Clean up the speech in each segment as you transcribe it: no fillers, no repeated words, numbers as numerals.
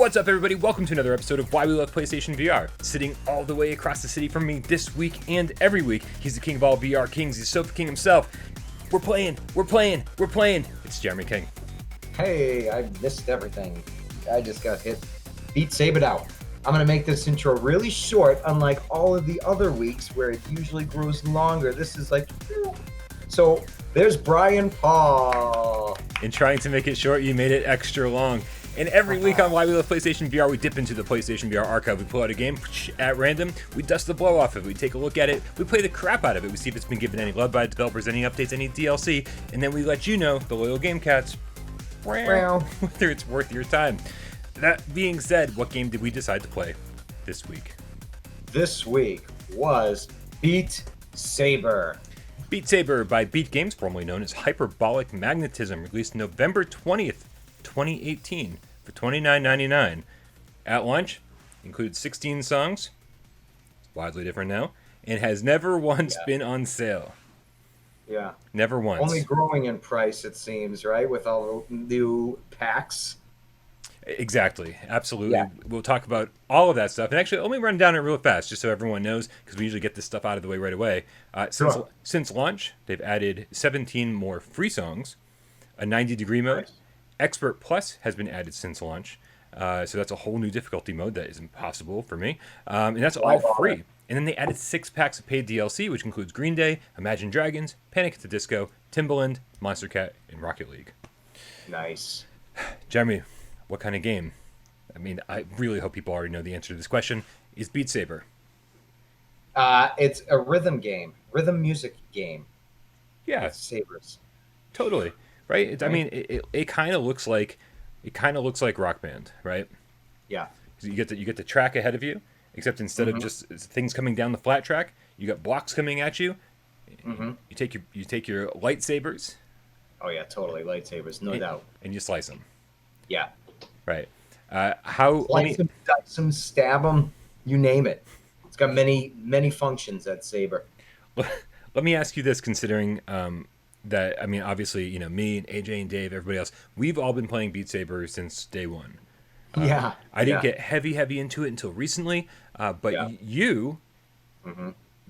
What's up, everybody? Welcome to another episode of Why We Love PlayStation VR. Sitting all the way across the city from me this week and every week, he's the king of all VR kings. He's Sofa King himself. We're playing. It's Jeremy King. Hey, I missed everything. I just got hit. Beat Saber out. I'm going to make this intro really short, unlike all of the other weeks where it usually grows longer. This is like... So, there's Brian Paul. In trying to make it short, you made it extra long. And every week on Why We Love PlayStation VR, we dip into the PlayStation VR archive. We pull out a game at random, we dust the blow off of it, we take a look at it, we play the crap out of it, we see if it's been given any love by the developers, any updates, any DLC, and then we let you know, the loyal game cats, whether it's worth your time. That being said, what game did we decide to play this week? This week was Beat Saber. Beat Saber by Beat Games, formerly known as Hyperbolic Magnetism, released November 20th, 2018 for $29.99. At launch, includes 16 songs, it's widely different now, and has never once been on sale. Yeah. Never once. Only growing in price, it seems, right? With all the new packs. Exactly. Absolutely. Yeah. We'll talk about all of that stuff. And actually, let me run down it real fast, just so everyone knows, because we usually get this stuff out of the way right away. Since launch, they've added 17 more free songs, a 90-degree mode. Nice. Expert Plus has been added since launch. So that's a whole new difficulty mode that is impossible for me. And that's all free. And then they added 6 packs of paid DLC, which includes Green Day, Imagine Dragons, Panic at the Disco, Timbaland, Monster Cat, and Rocket League. Nice. Jeremy, what kind of game? I mean, I really hope people already know the answer to this question. Is Beat Saber? It's a rhythm game. Rhythm music game. Yeah. With sabers. Totally. Right? I mean, it kind of looks like Rock Band, right? Yeah. You get the track ahead of you, except instead of just things coming down the flat track, you got blocks coming at you. You take your lightsabers. Oh yeah, totally lightsabers, no doubt. And you slice them. Yeah. Right. Slice them, dice them, stab them, you name it. It's got many functions, that saber. Let me ask you this, considering that, I mean, obviously, me and AJ and Dave, everybody else, we've all been playing Beat Saber since day one. I didn't get heavy into it until recently, but you,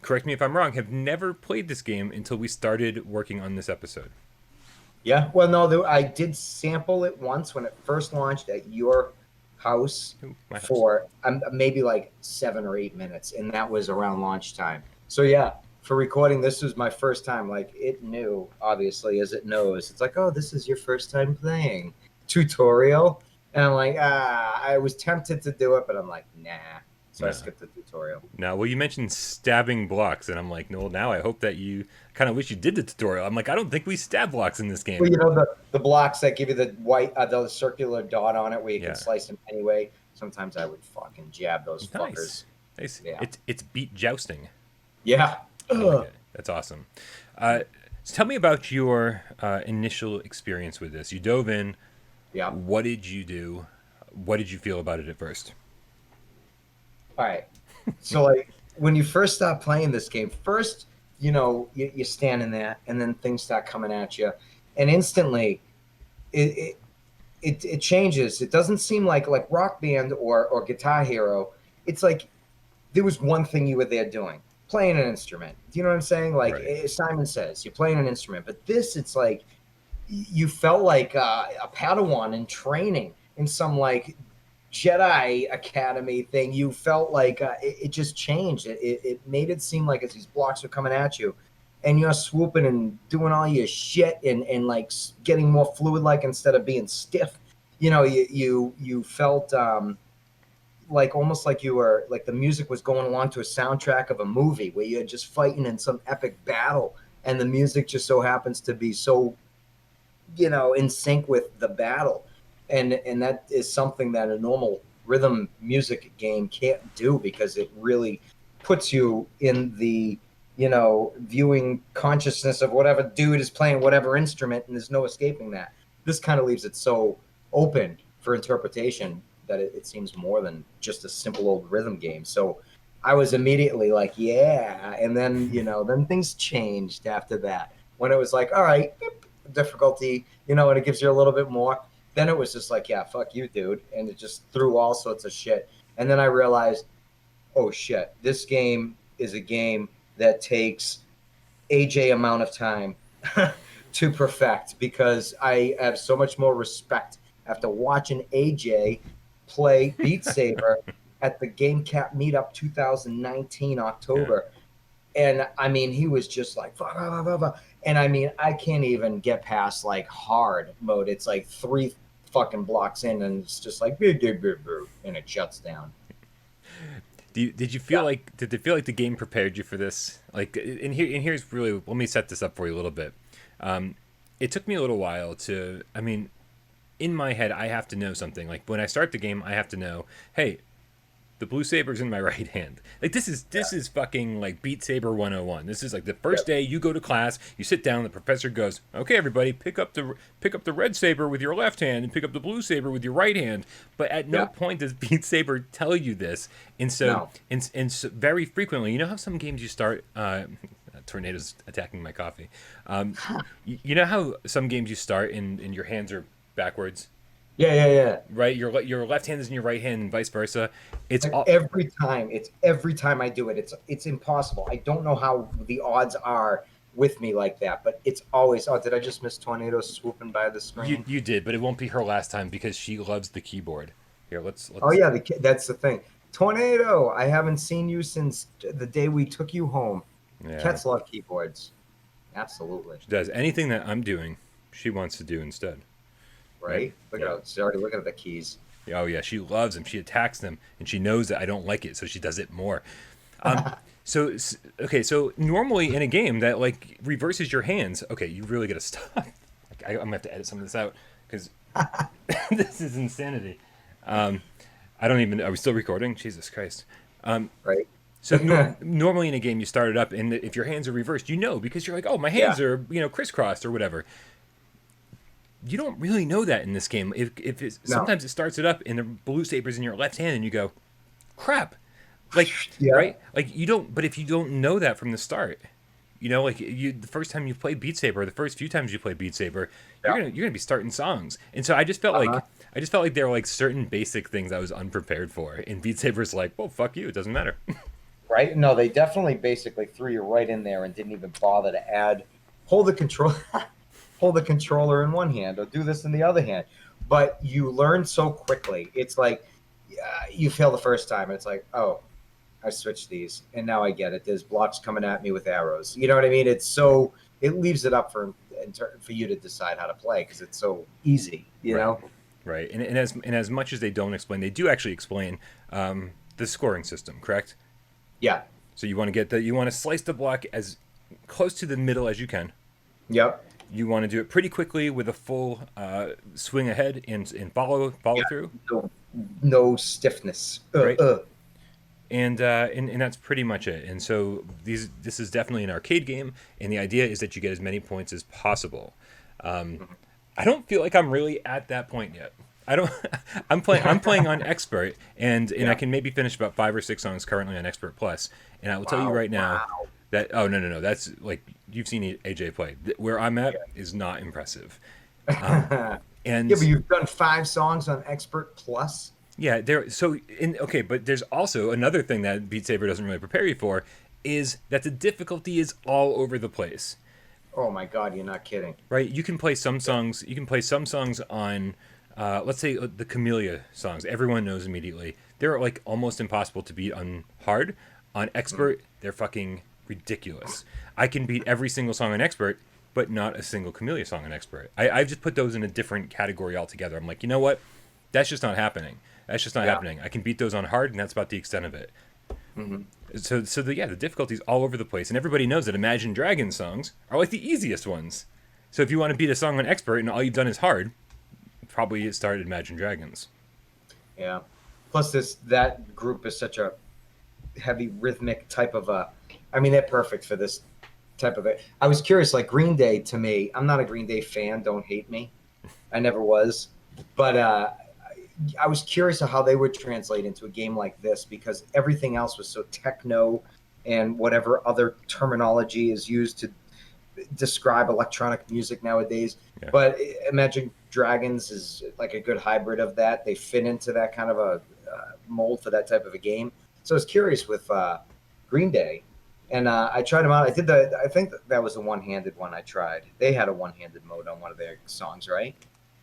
correct me if I'm wrong, have never played this game until we started working on this episode. Yeah, well, no, I did sample it once when it first launched at your house for maybe like 7 or 8 minutes, and that was around launch time. So yeah, for recording, this was my first time. Like, it knew, obviously, as it knows. It's like, oh, this is your first time playing. Tutorial. And I'm like, I was tempted to do it, but I'm like, nah. So I skipped the tutorial. Now, well, you mentioned stabbing blocks, and I'm like, no, now I hope that you kind of wish you did the tutorial. I'm like, I don't think we stab blocks in this game. Well, the blocks that give you the white, the circular dot on it where you can slice them anyway. Sometimes I would fucking jab those fuckers. Nice. Yeah. It's beat jousting. Yeah. Like that's awesome. So tell me about your initial experience with this. You dove in. Yeah. What did you do? What did you feel about it at first? All right. So, like, when you first start playing this game, first, you're standing there, and then things start coming at you, and instantly, it changes. It doesn't seem like Rock Band or Guitar Hero. It's like there was one thing you were there doing. Playing an instrument. Do you know what I'm saying? Like Simon Says, you're playing an instrument. But this, it's like you felt like a Padawan in training in some like Jedi Academy thing. You felt like it just changed. It made it seem like as these blocks are coming at you, and you're swooping and doing all your shit and like getting more fluid, like instead of being stiff. You felt like almost like you were like the music was going along to a soundtrack of a movie where you're just fighting in some epic battle, and the music just so happens to be so in sync with the battle, and that is something that a normal rhythm music game can't do, because it really puts you in the viewing consciousness of whatever dude is playing whatever instrument, and there's no escaping that. This kind of leaves it so open for interpretation that it seems more than just a simple old rhythm game. So I was immediately like, yeah. And then, then things changed after that, when it was like, all right, difficulty, and it gives you a little bit more. then it was just like, yeah, fuck you, dude. And it just threw all sorts of shit. And then I realized, oh shit, this game is a game that takes AJ amount of time to perfect, because I have so much more respect after watching AJ play Beat Saber at the Game Cap Meetup 2019 Yeah. October. And I mean, he was just like, and I mean, I can't even get past like hard mode. It's like 3 fucking blocks in, and it's just like, and it shuts down. Did you feel Yeah. like did it feel like the game prepared you for this? Like, and here's really, let me set this up for you a little bit. It took me a little while to. I mean, in my head, I have to know something. Like when I start the game, I have to know, hey, the blue saber's in my right hand. Like this is fucking like Beat Saber 101. This is like the first Yep. day you go to class, you sit down, the professor goes, "Okay, everybody, pick up the red saber with your left hand and pick up the blue saber with your right hand." But at no Yeah. point does Beat Saber tell you this. And so No. and so very frequently, you know how some games you start tornadoes attacking my coffee. You know how some games you start and your hands are backwards, Yeah, yeah, yeah. right? Your left hand is in your right hand and vice versa. It's Like all every time I do it, it's impossible. I don't know how the odds are with me like that, but it's always. Oh, did I just miss Tornado swooping by the screen? you did, but it won't be her last time because she loves the keyboard. Here, Oh let's yeah, that's the thing. Tornado, I haven't seen you since the day we took you home. yeah. Cats love keyboards. Absolutely. She does anything that I'm doing, she wants to do instead. Right? Right? Look Yeah. at she's already looking at the keys. Oh yeah, she loves them. She attacks them, and she knows that I don't like it, so she does it more. Um, okay, so normally in a game that like reverses your hands, okay, you really gotta stop. Like, I'm gonna have to edit some of this out because this is insanity. Um, I don't even. Are we still recording? Jesus Christ. Right? So normally in a game you start it up, and if your hands are reversed, you know because you're like, oh, my Yeah. hands are crisscrossed or whatever. You don't really know that in this game. If it's, No. sometimes it starts it up and the blue saber's in your left hand, and you go, crap, like Yeah. right, like you don't. But if you don't know that from the start, like the first time you play Beat Saber, the first few times you play Beat Saber, Yeah. you're gonna be starting songs, and so I just felt Uh-huh. like. I just felt like there were like certain basic things I was unprepared for. And Beat Saber's like, well, fuck you, it doesn't matter. Right? No, they definitely basically threw you right in there and didn't even bother to add hold the control hold the controller in one hand or do this in the other hand. But you learn so quickly. It's like you fail the first time and it's like, oh, I switched these and now I get it. There's blocks coming at me with arrows. You know what I mean? It leaves it up for you to decide how to play because it's so easy, you Right. know? Right, and as much as they don't explain, they do actually explain the scoring system, correct? Yeah. So you want to slice the block as close to the middle as you can. Yep. You want to do it pretty quickly with a full swing ahead and follow Yeah. through, No stiffness. right? And that's pretty much it. And so this is definitely an arcade game, and the idea is that you get as many points as possible. I don't feel like I'm really at that point yet. I don't. I'm playing on expert, and Yeah. I can maybe finish about 5 or 6 songs currently on expert plus. And I will tell you Wow, right now wow. that no, that's like you've seen AJ play. Where I'm at is not impressive. Yeah, And but you've done 5 songs on Expert Plus. yeah, okay, but there's also another thing that Beat Saber doesn't really prepare you for is that the difficulty is all over the place. Oh my God, you're not kidding. Right? You can play some songs. You can play some songs on, let's say the Camellia songs. Everyone knows immediately. They're like almost impossible to beat on hard. On expert, they're fucking ridiculous. I can beat every single song on expert, but not a single Camellia song on expert. I've just put those in a different category altogether. I'm like, you know what? That's just not happening. That's just not Yeah. happening. I can beat those on hard, and that's about the extent of it. Mhm. So the difficulty's all over the place, and everybody knows that Imagine Dragons songs are like the easiest ones. So if you want to beat a song on expert and all you've done is hard, probably start at Imagine Dragons. Yeah. Plus, that group is such a heavy rhythmic type of a. I mean, they're perfect for this type of it. I was curious, like Green Day. To me, I'm not a Green Day fan. Don't hate me. I never was, but I was curious of how they would translate into a game like this because everything else was so techno and whatever other terminology is used to describe electronic music nowadays. Yeah. But Imagine Dragons is like a good hybrid of that. They fit into that kind of a mold for that type of a game. So I was curious with Green Day, and I tried them out. I think that was the one-handed one I tried. They had a one-handed mode on one of their songs, right?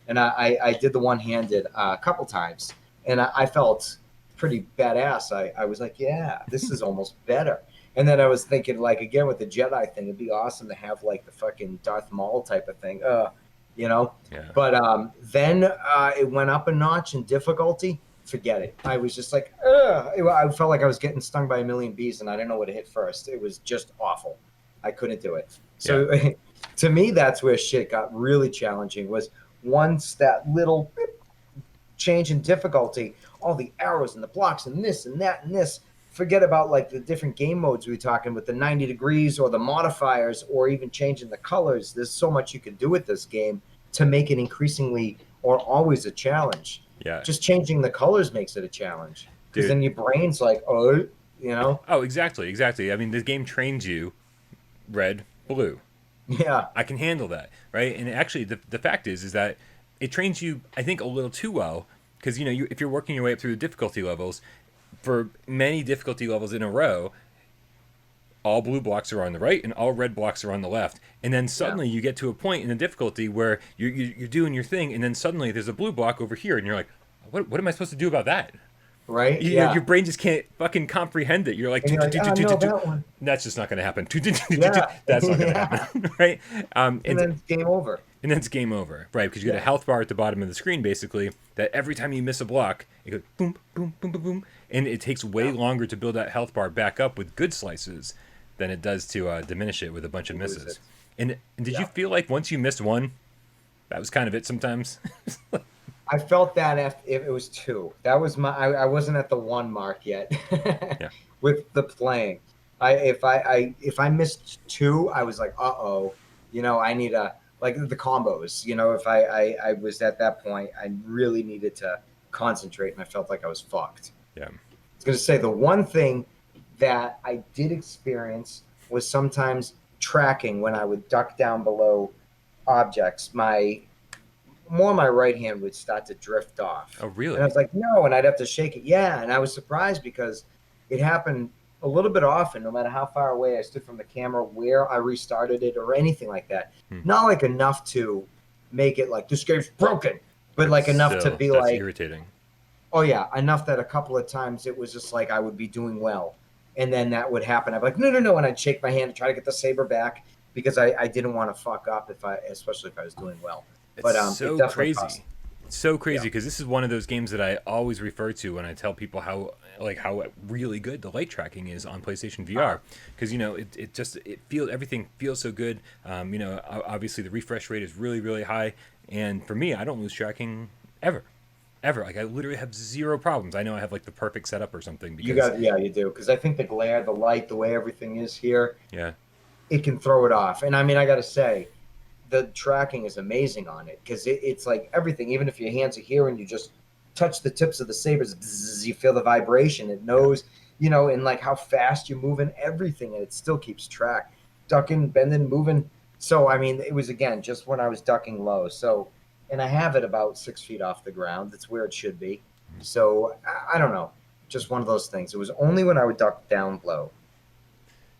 And I did the one-handed a couple times, and I felt pretty badass. I was like, yeah, this is almost better. And then I was thinking, like, again with the Jedi thing, it'd be awesome to have like the fucking Darth Maul type of thing, you know. Yeah. But then it went up a notch in difficulty. Forget it. I was just like, ugh. I felt like I was getting stung by a million bees, and I didn't know what to hit first. It was just awful. I couldn't do it. So to me, that's where shit got really challenging. Was once that little change in difficulty, all the arrows and the blocks and this and that and this. Forget about like the different game modes we were talking with the 90 degrees or the modifiers or even changing the colors. There's so much you can do with this game to make it increasingly or always a challenge. Yeah. Just changing the colors makes it a challenge. Because Dude. then your brain's like, oh, you know? Oh, exactly. I mean, the game trains you red, blue. Yeah. I can handle that, right? And actually, the fact is that it trains you, I think, a little too well. Because, if you're working your way up through the difficulty levels, for many difficulty levels in a row, all blue blocks are on the right and all red blocks are on the left. And then suddenly you get to a point in the difficulty where you're doing your thing, and then suddenly there's a blue block over here, and you're like, what am I supposed to do about that? Right? Your brain just can't fucking comprehend it. You're like, that one. That's just not going to happen. That's not going to happen, right? And then it's game over. And then it's game over, right? Because you get a health bar at the bottom of the screen, basically, that every time you miss a block, it goes boom, boom, boom, boom, boom. And it takes way longer to build that health bar back up with good slices than it does to diminish it with a bunch of misses. And did you feel like once you missed one, that was kind of it sometimes? I felt that if it was two. That was I wasn't at the one mark yet with the playing. If I missed two, I was like, uh-oh. I need like the combos. If I was at that point, I really needed to concentrate, and I felt like I was fucked. Yeah. I was going to say the one thing that I did experience was sometimes tracking when I would duck down below objects. My right hand would start to drift off. Oh, really? And I was like, no, and I'd have to shake it. Yeah, and I was surprised because it happened a little bit often, no matter how far away I stood from the camera, where I restarted it or anything like that. Not like enough to make it like this game's broken, but like enough to be like irritating. Oh yeah, enough that a couple of times it was just like I would be doing well, and then that would happen. I'd be like, no, and I'd shake my hand to try to get the saber back because I didn't want to fuck up especially if I was doing well. It's so crazy. It's so crazy because this is one of those games that I always refer to when I tell people how really good the light tracking is on PlayStation VR. Because everything feels so good. Obviously the refresh rate is really, really high, and for me, I don't lose tracking ever. Like I literally have zero problems. I know I have like the perfect setup or something. Because you do. Because I think the glare, the light, the way everything is here, it can throw it off. And I mean, I got to say, the tracking is amazing on it because it's like everything. Even if your hands are here and you just touch the tips of the sabers, bzzz, you feel the vibration. It knows, and like how fast you're moving, everything, and it still keeps track. Ducking, bending, moving. So I mean, it was again just when I was ducking low. So. And I have it about 6 feet off the ground. That's where it should be. So I don't know. Just one of those things. It was only when I would duck down low.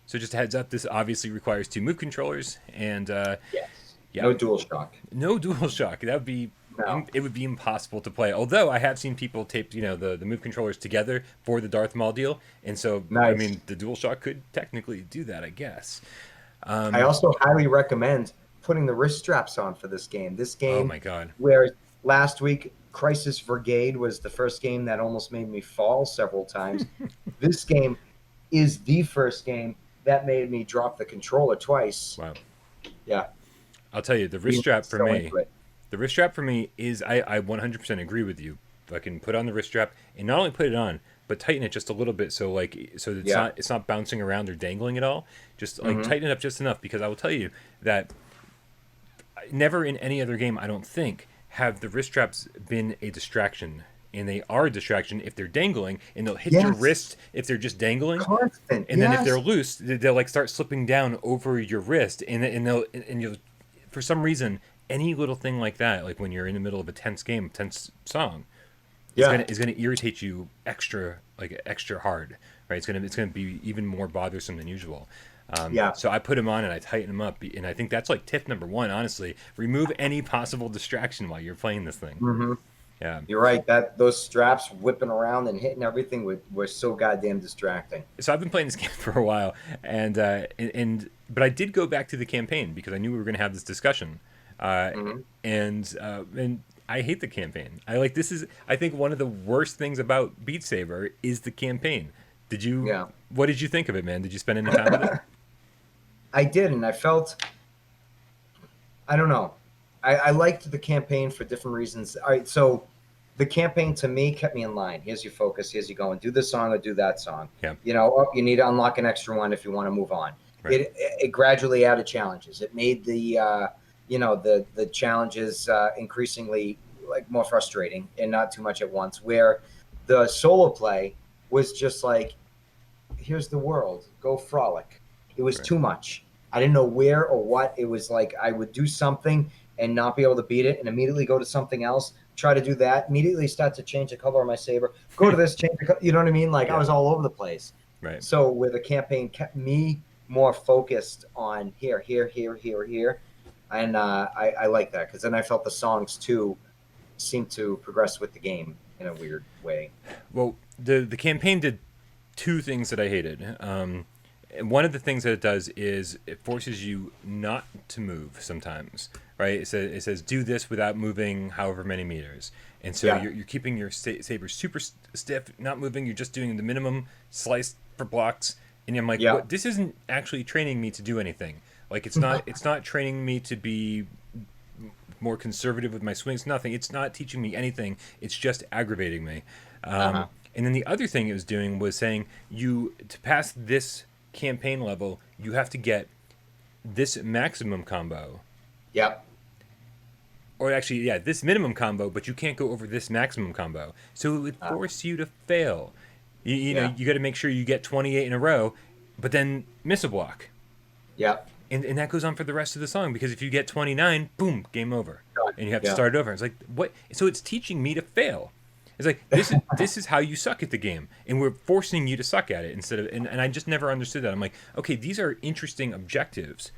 So just a heads up, this obviously requires 2 move controllers and yes. No DualShock. No DualShock. That would be it would be impossible to play. Although I have seen people tape, the move controllers together for the Darth Maul deal, and so nice. I mean the DualShock could technically do that, I guess. I also highly recommend putting the wrist straps on for this game. Oh my god! Where last week Crisis Brigade was the first game that almost made me fall several times. This game is the first game that made me drop the controller twice. Wow. Yeah. I'll tell you, the wrist strap for me. The wrist strap for me is I 100% agree with you. If I can put on the wrist strap and not only put it on, but tighten it just a little bit so it's not bouncing around or dangling at all. Just like tighten it up just enough, because I will tell you that never in any other game, I don't think, have the wrist straps been a distraction. And they are a distraction if they're dangling, and they'll hit your wrist if they're just dangling. Constant. And then if they're loose, they'll like start slipping down over your wrist, and you'll for some reason any little thing like that, like when you're in the middle of a tense game, tense song, Yeah. is gonna irritate you extra hard, right? It's gonna be even more bothersome than usual. Yeah. So I put them on and I tighten them up, and I think that's like tip number one. Honestly, remove any possible distraction while you're playing this thing. Hmm. Yeah. You're right. That those straps whipping around and hitting everything were so goddamn distracting. So I've been playing this game for a while, but I did go back to the campaign because I knew we were going to have this discussion, uh, Hmm. and I hate the campaign. This is I think one of the worst things about Beat Saber is the campaign. Did you? Yeah. What did you think of it, man? Did you spend any time with it? I did, and I felt, I don't know. I liked the campaign for different reasons. All right, so the campaign to me kept me in line. Here's your focus. Here's you going. Do this song or do that song. Yeah. You know, oh, you need to unlock an extra one if you want to move on. Right. It gradually added challenges. It made the challenges increasingly like more frustrating and not too much at once. Where the solo play was just like, here's the world, go frolic. It was Right. too much. I didn't know where or what. It was like I would do something and not be able to beat it and immediately go to something else, try to do that, immediately start to change the color of my saber, go to this, change the color, you know what I mean? Like Yeah. I was all over the place. Right. So where the campaign kept me more focused on here, and I like that because then I felt the songs too seemed to progress with the game in a weird way. Well, the campaign did two things that I hated. And one of the things that it does is it forces you not to move sometimes, right? It says do this without moving however many meters. And so Yeah. you're keeping your saber super stiff, not moving. You're just doing the minimum slice for blocks. And I'm like, Yeah. what? This isn't actually training me to do anything. Like it's not training me to be more conservative with my swings. Nothing. It's not teaching me anything. It's just aggravating me. Uh-huh. And then the other thing it was doing was saying you to pass this campaign level, you have to get this maximum combo, Yep. or actually, yeah, this minimum combo, but you can't go over this maximum combo. So it would force you to fail. You know, Yeah. you got to make sure you get 28 in a row, but then miss a block. Yep. And that goes on for the rest of the song because if you get 29, boom, game over. Done. And you have to Yeah. start over. It's like, what? So it's teaching me to fail. It's like, this is how you suck at the game. And we're forcing you to suck at it instead of, and I just never understood that. I'm like, okay, these are interesting objectives.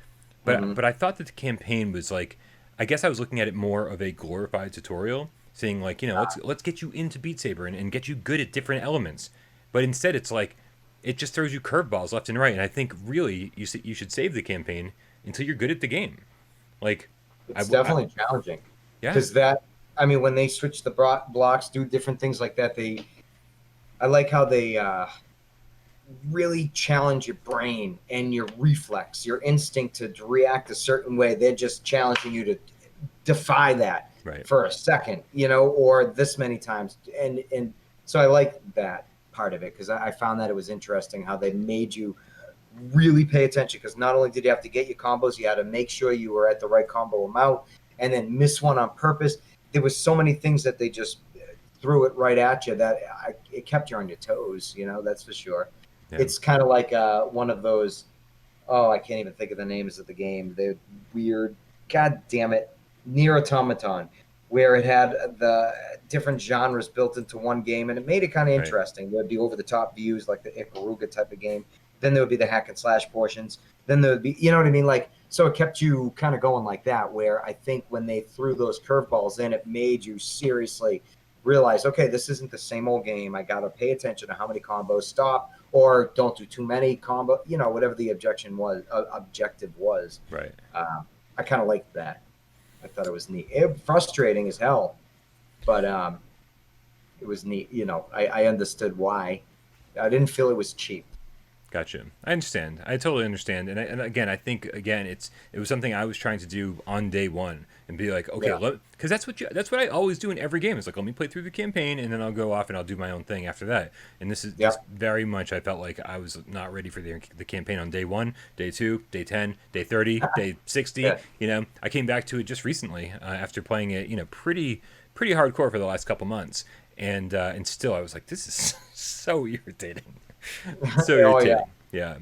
But I thought that the campaign was like, I guess I was looking at it more of a glorified tutorial, saying like, you know, let's get you into Beat Saber and get you good at different elements. But instead it's like, it just throws you curveballs left and right. And I think really you should save the campaign until you're good at the game. Like, It's definitely challenging. Yeah. Because I mean, when they switch the blocks, do different things like that, I like how they really challenge your brain and your reflex, your instinct to react a certain way. They're just challenging you to defy that Right. for a second, you know, or this many times. And so I like that part of it because I found that it was interesting how they made you really pay attention because not only did you have to get your combos, you had to make sure you were at the right combo amount and then miss one on purpose. There was so many things that they just threw it right at you that it kept you on your toes, you know, that's for sure. Yeah. It's kind of like one of those, oh, I can't even think of the names of the game. They're weird, god damn it, Nier Automaton, where it had the different genres built into one game, and it made it kind of interesting. There'd be over-the-top views, like the Ikaruga type of game. Then there would be the hack and slash portions. Then there would be, you know what I mean? Like, so it kept you kind of going like that, where I think when they threw those curveballs in, it made you seriously realize, okay, this isn't the same old game. I got to pay attention to how many combos, stop, or don't do too many combo, you know, whatever the objective was. Right. I kind of liked that. I thought it was neat. Frustrating as hell, but it was neat. You know, I understood why. I didn't feel it was cheap. Gotcha. I understand. I totally understand. And again, I think it was something I was trying to do on day one and be like, okay, because that's what I always do in every game. It's like, let me play through the campaign and then I'll go off and I'll do my own thing after that. And this is just very much, I felt like I was not ready for the campaign on day 1, day 2, day 10, day 30, day 60. You know, I came back to it just recently after playing it, you know, pretty hardcore for the last couple months. And still I was like, this is so irritating. So irritating. Yeah.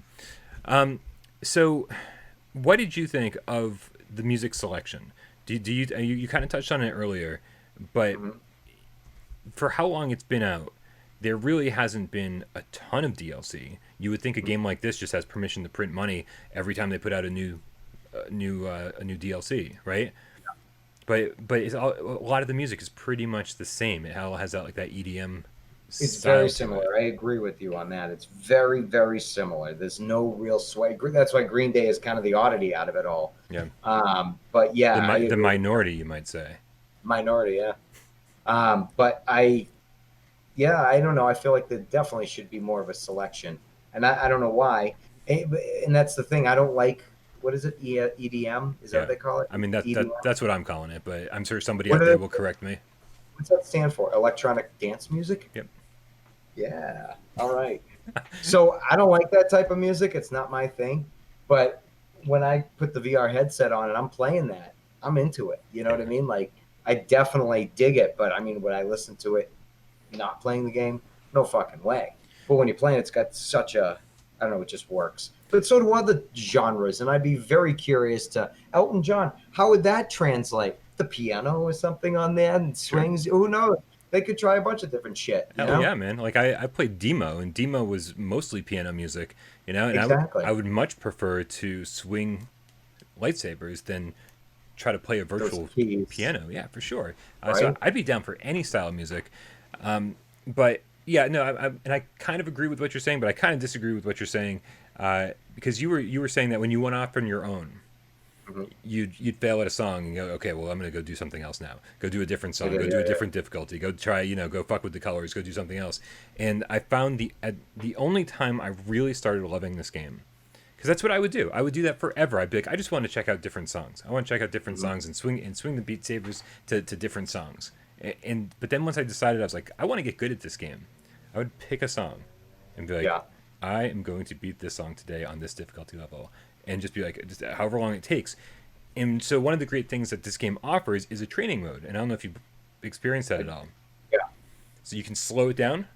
So what did you think of the music selection? Do you kind of touched on it earlier, but for how long it's been out, there really hasn't been a ton of DLC. You would think a game like this just has permission to print money every time they put out a new DLC, right? But a lot of the music is pretty much the same. It all has that like that EDM. It's very similar. I agree with you on that. It's very, very similar. There's no real sway. That's why Green Day is kind of the oddity out of it all. Yeah. But yeah, the minority, you might say. Minority, yeah. But I don't know. I feel like there definitely should be more of a selection, and I don't know why. And that's the thing. I don't like, what is it? EDM? Is that what they call it? I mean, that's what I'm calling it, but I'm sure somebody out there will correct me. What's that stand for? Electronic dance music? Yep. Yeah. All right. So I don't like that type of music. It's not my thing. But when I put the VR headset on and I'm playing that, I'm into it. You know what I mean? Like, I definitely dig it. But I mean, would I listen to it not playing the game? No fucking way. But when you're playing, it's got such a, I don't know, it just works. But so do other genres. And I'd be very curious to, Elton John, how would that translate? The piano or something on there and swings? Sure. Who knows? They could try a bunch of different shit. Hell yeah, man. Like I played Demo, and Demo was mostly piano music, you know? And exactly. I would much prefer to swing lightsabers than try to play a virtual piano. Yeah, for sure. Right? So I'd be down for any style of music. But yeah, no, I kind of agree with what you're saying, but I kind of disagree with what you're saying because you were saying that when you went off on your own, you'd fail at a song and go, okay, well, I'm going to go do something else now. Go do a different song. Go do a different difficulty. Go try, go fuck with the colors. Go do something else. And I found the only time I really started loving this game, because that's what I would do. I would do that forever. I'd be like, I just want to check out different songs. I want to check out different songs and swing the Beat Sabers to different songs. But then once I decided, I was like, I want to get good at this game. I would pick a song and be like, I am going to beat this song today on this difficulty level. And just be like, just however long it takes. And so one of the great things that this game offers is a training mode. And I don't know if you've experienced that at all. Yeah. So you can slow it down.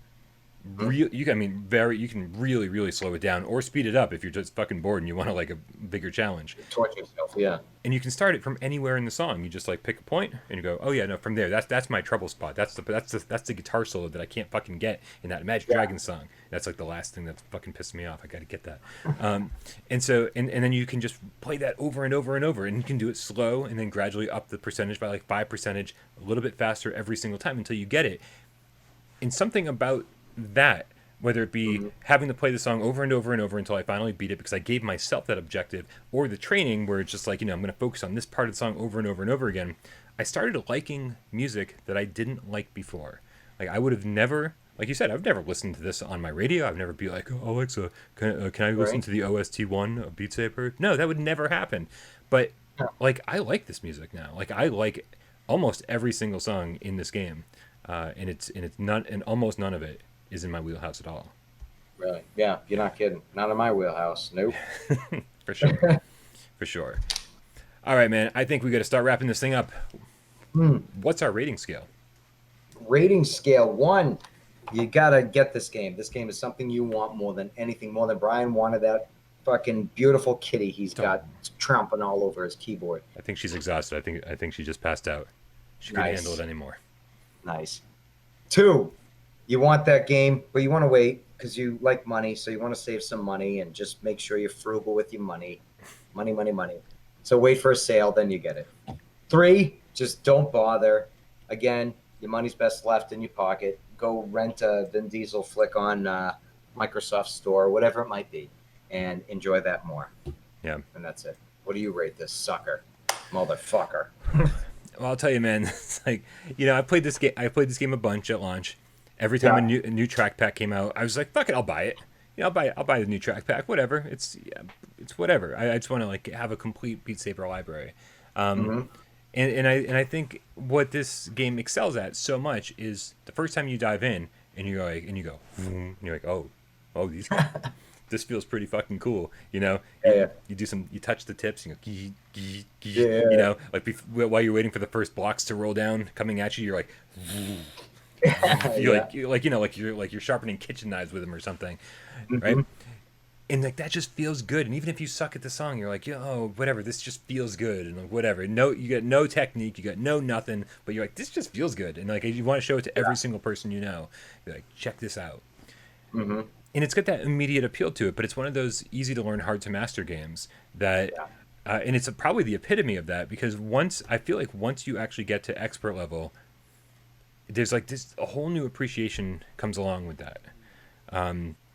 You can really, really slow it down or speed it up if you're just fucking bored and you want to like a bigger challenge. Torture yourself, yeah. And you can start it from anywhere in the song. You just like pick a point and you go, oh yeah, no, from there. That's my trouble spot. That's the guitar solo that I can't fucking get in that Magic Dragon song. That's like the last thing that's fucking pissed me off. I got to get that. And so and then you can just play that over and over and over, and you can do it slow and then gradually up the percentage by like 5%, a little bit faster every single time until you get it. And something about that, whether it be having to play the song over and over and over until I finally beat it because I gave myself that objective, or the training where it's just like, I'm going to focus on this part of the song over and over and over again, I started liking music that I didn't like before. Like I would have never, like you said, I've never listened to this on my radio. I've never be like, oh, Alexa, can I listen to the OST1 of Beat Saber? No, that would never happen. But like I like this music now. Like I like almost every single song in this game, and it's none, and almost none of it is in my wheelhouse at all. Really? Yeah, you're not kidding. Not in my wheelhouse. Nope. For sure. For sure. All right, man. I think we got to start wrapping this thing up. What's our rating scale? Rating scale 1. You got to get this game. This game is something you want more than anything, more than Brian wanted that fucking beautiful kitty he's got tromping all over his keyboard. I think she's exhausted. I think she just passed out. She couldn't handle it anymore. Nice. 2. You want that game, but you want to wait because you like money, so you want to save some money and just make sure you're frugal with your money. Money. So wait for a sale, then you get it. 3, just don't bother. Again, your money's best left in your pocket. Go rent a Vin Diesel flick on Microsoft Store, whatever it might be, and enjoy that more. Yeah. And that's it. What do you rate this sucker? Motherfucker. Well, I'll tell you, man. It's like, I played this game a bunch at launch. Every time a new track pack came out, I was like, "Fuck it, I'll buy it. I'll buy the new track pack. Whatever. It's whatever. I just want to like have a complete Beat Saber library." And I think what this game excels at so much is the first time you dive in and you're like, oh, these this feels pretty fucking cool. You touch the tips, like while you're waiting for the first blocks to roll down coming at you, you're like. You're sharpening kitchen knives with them or something, right? and like that just feels good. And even if you suck at the song, you're like, yo, whatever, this just feels good, and like whatever. No, you got no technique, you got no nothing, but you're like, this just feels good, and like you want to show it to every single person you know. You're like, check this out. Mm-hmm. And it's got that immediate appeal to it, but it's one of those easy to learn, hard to master games that, Yeah. and it's probably the epitome of that, because I feel like once you actually get to expert level, there's like this a whole new appreciation comes along with that.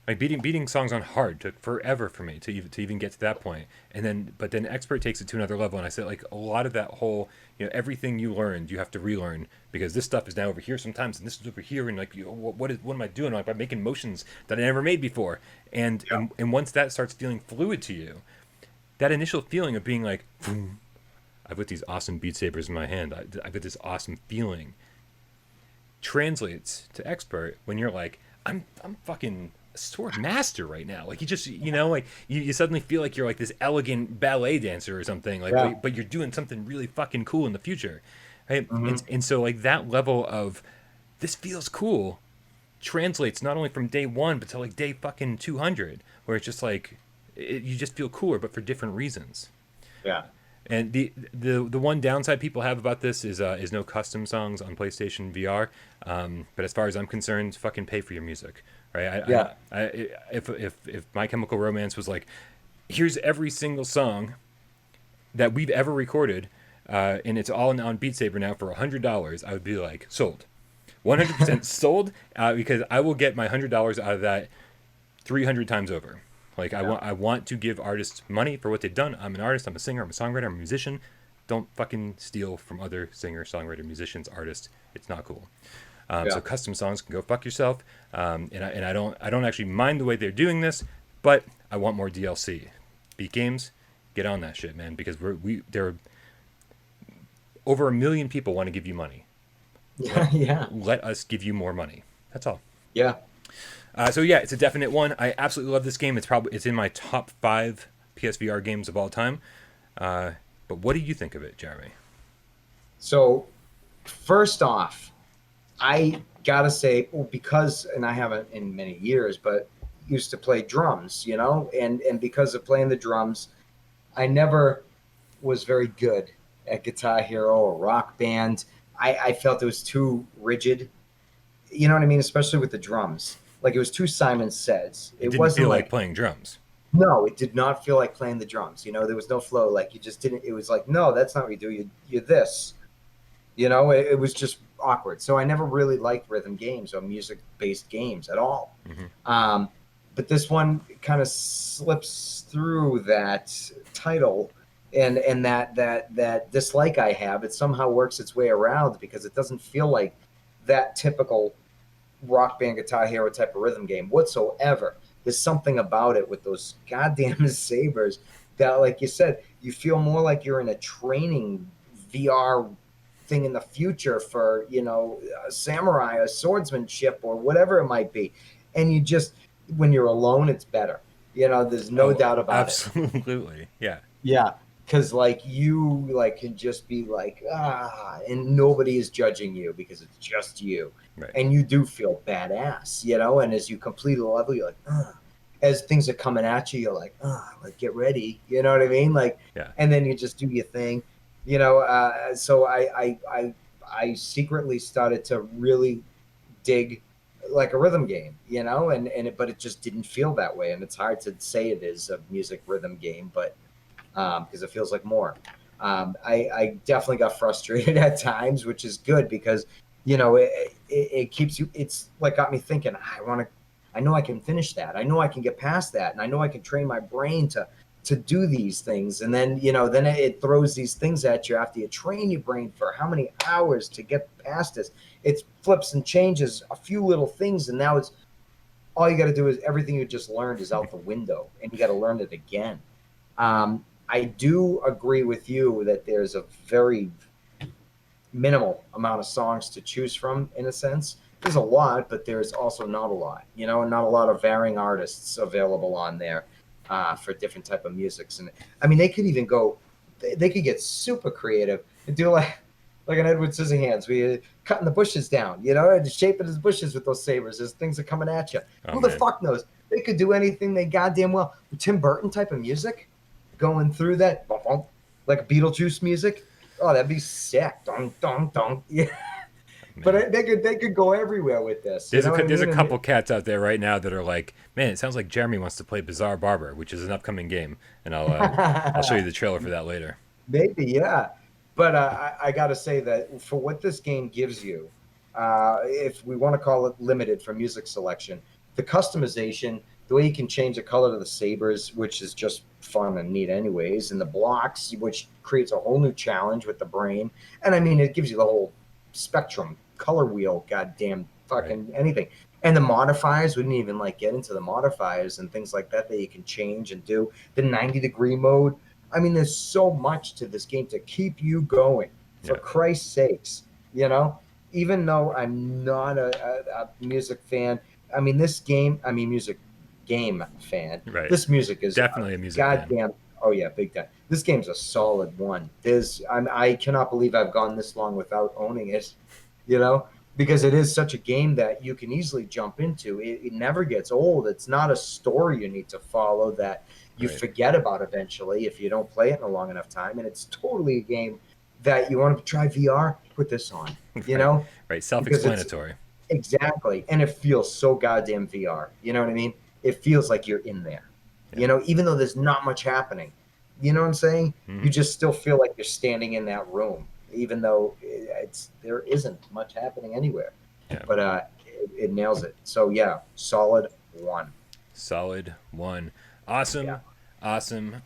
Like beating songs on hard took forever for me to even get to that point, and then expert takes it to another level. And I said like a lot of that whole, everything you learned you have to relearn, because this stuff is now over here sometimes and this is over here, and like what am I doing? Like I'm making motions that I never made before, and once that starts feeling fluid to you, that initial feeling of being like, boom, I've got these awesome Beat Sabers in my hand, I've got this awesome feeling, translates to expert when you're like, I'm fucking sword master right now. Like you just, like you suddenly feel like you're like this elegant ballet dancer or something. Like, Yeah. but you're doing something really fucking cool in the future, right? Mm-hmm. And so like that level of this feels cool translates not only from day one but to like day fucking 200, where it's just like you just feel cooler, but for different reasons. Yeah. And the one downside people have about this is no custom songs on PlayStation VR. But as far as I'm concerned, fucking pay for your music, right? Yeah. If My Chemical Romance was like, here's every single song that we've ever recorded, and it's all on Beat Saber now for $100, I would be like, sold, 100% sold, because I will get my $100 out of that 300 times over. Like I want to give artists money for what they've done. I'm an artist. I'm a singer. I'm a songwriter. I'm a musician. Don't fucking steal from other singer, songwriter, musicians, artists. It's not cool. So custom songs can go fuck yourself. And I don't actually mind the way they're doing this, but I want more DLC. Beat Games, get on that shit, man, because there are over 1 million people want to give you money. Yeah. Let us give you more money. That's all. Yeah. So yeah, it's a definite one. I absolutely love this game. It's in my top 5 PSVR games of all time. But what do you think of it, Jeremy? So, first off, I gotta say, because, and I haven't in many years, but used to play drums, and because of playing the drums, I never was very good at Guitar Hero or Rock Band. I felt it was too rigid. You know what I mean? Especially with the drums. Like it was too Simon Says. It didn't wasn't feel like playing drums. No, it did not feel like playing the drums. There was no flow. Like you just didn't. It was like, no, that's not what you do. You're this. It was just awkward. So I never really liked rhythm games or music-based games at all. Mm-hmm. But this one kind of slips through that title, and that dislike I have. It somehow works its way around because it doesn't feel like that typical Rock Band, Guitar Hero type of rhythm game whatsoever. There's something about it with those goddamn sabers that, like you said, you feel more like you're in a training VR thing in the future for, a samurai or swordsmanship or whatever it might be. And you just, when you're alone, it's better. There's no doubt about absolutely. Yeah. Yeah. Because you can just be like, and nobody is judging you because it's just you. Right. And you do feel badass, and as you complete a level, you're like, as things are coming at you, you're like, like get ready. You know what I mean? And then you just do your thing, so I secretly started to really dig like a rhythm game, but it just didn't feel that way. And it's hard to say it is a music rhythm game, but because it feels like more. I definitely got frustrated at times, which is good because, it keeps you, it's like got me thinking, I know I can finish that. I know I can get past that. And I know I can train my brain to do these things. And then, then it throws these things at you after you train your brain for how many hours to get past this. It flips and changes a few little things. And now it's all you got to do is everything you just learned is out the window and you got to learn it again. I do agree with you that there's a very minimal amount of songs to choose from, in a sense. There's a lot, but there's also not a lot, and not a lot of varying artists available on there for different type of musics. And I mean, they could even go, they could get super creative and do like an Edward Scissorhands, where you're cutting the bushes down, and shaping his bushes with those sabers as things are coming at you. Who the fuck knows? They could do anything they goddamn well. Tim Burton type of music, going through that, like Beetlejuice music. Oh, that'd be sick. Dong, dong, dong. Yeah. But they could go everywhere with this. You know what I There's a mean? couple cats out there right now that are like, man, it sounds like Jeremy wants to play Bizarre Barber, which is an upcoming game, and I'll show you the trailer for that later. Maybe, yeah. But I got to say that for what this game gives you, if we want to call it limited for music selection, the customization, the way you can change the color to the sabers, which is just fun and neat anyways, and the blocks, which creates a whole new challenge with the brain. And I mean, it gives you the whole spectrum, color wheel, goddamn fucking anything. And the modifiers, we didn't even like get into the modifiers and things like that you can change and do. The 90-degree mode. I mean, there's so much to this game to keep you going. For Christ's sakes, you know. Even though I'm not a music fan, I mean, music game fan. Right. This music is definitely a music goddamn. fan. Oh yeah, big time. This game's a solid one. I cannot believe I've gone this long without owning it. You know, because it is such a game that you can easily jump into. It never gets old. It's not a story you need to follow that you forget about eventually if you don't play it in a long enough time. And it's totally a game that you want to try VR, put this on, you know? Right, self-explanatory. Exactly. And it feels so goddamn VR. You know what I mean? It feels like you're in there, you know, even though there's not much happening. You know what I'm saying? You just still feel like you're standing in that room, even though there isn't much happening anywhere. But it nails it. So yeah, solid 1. Solid 1. Awesome. Awesome.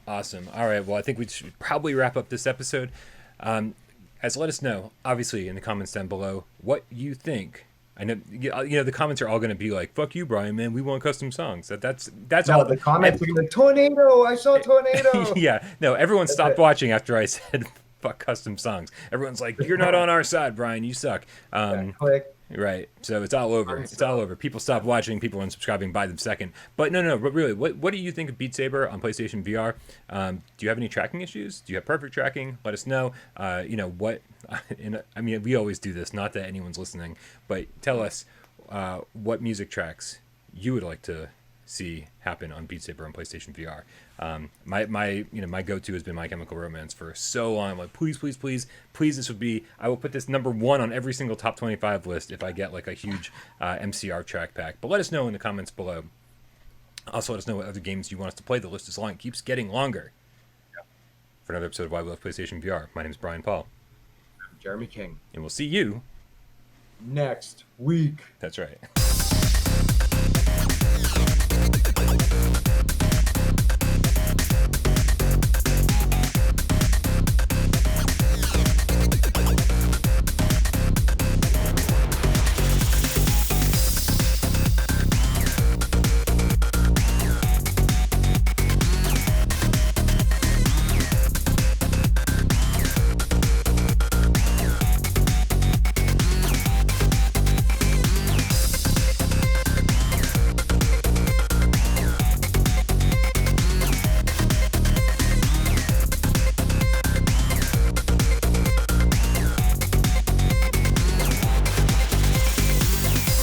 All right. Well, I think we should probably wrap up this episode. As let us know, obviously, in the comments down below, what you think. I know, the comments are all going to be like, "Fuck you, Brian, man. We want custom songs." That's all. The comments are like, "Tornado! I saw a tornado." Yeah. No, everyone stopped watching after I said, "Fuck custom songs." Everyone's like, "You're not on our side, Brian. You suck." Click. Right. So it's all over. It's all over. People stop watching. People unsubscribing by the second. But no. But really, what do you think of Beat Saber on PlayStation VR? Do you have any tracking issues? Do you have perfect tracking? Let us know. What? I mean, we always do this. Not that anyone's listening, but tell us what music tracks you would like to see happen on Beat Saber on PlayStation VR. My go-to has been My Chemical Romance for so long. I'm like, please, this would be. I will put this number 1 on every single top 25 list if I get like a huge MCR track pack. But let us know in the comments below. Also, let us know what other games you want us to play. The list is long; it keeps getting longer. For another episode of Why We Love PlayStation VR, my name is Brian Paul. I'm Jeremy King, and we'll see you next week. That's right.